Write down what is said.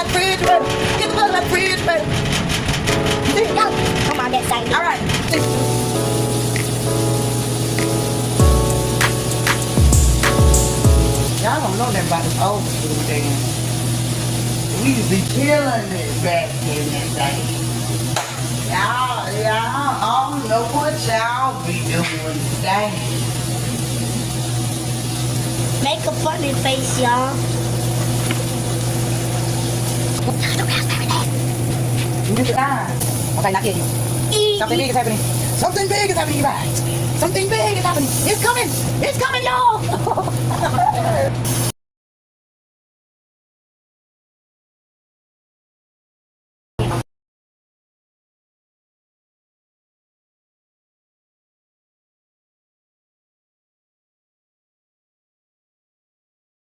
that refrigerator. Get the plug in that refrigerator. Yo, come on, get excited. All right. Y'all don't know nothing about this old school thing. We used to be killing it back in the day. Y'all don't know what y'all be doing today. Make a funny face, y'all. Okay, not yet. Something big is happening. Something big is happening, you guys. Something big is happening. It's coming. It's coming, y'all.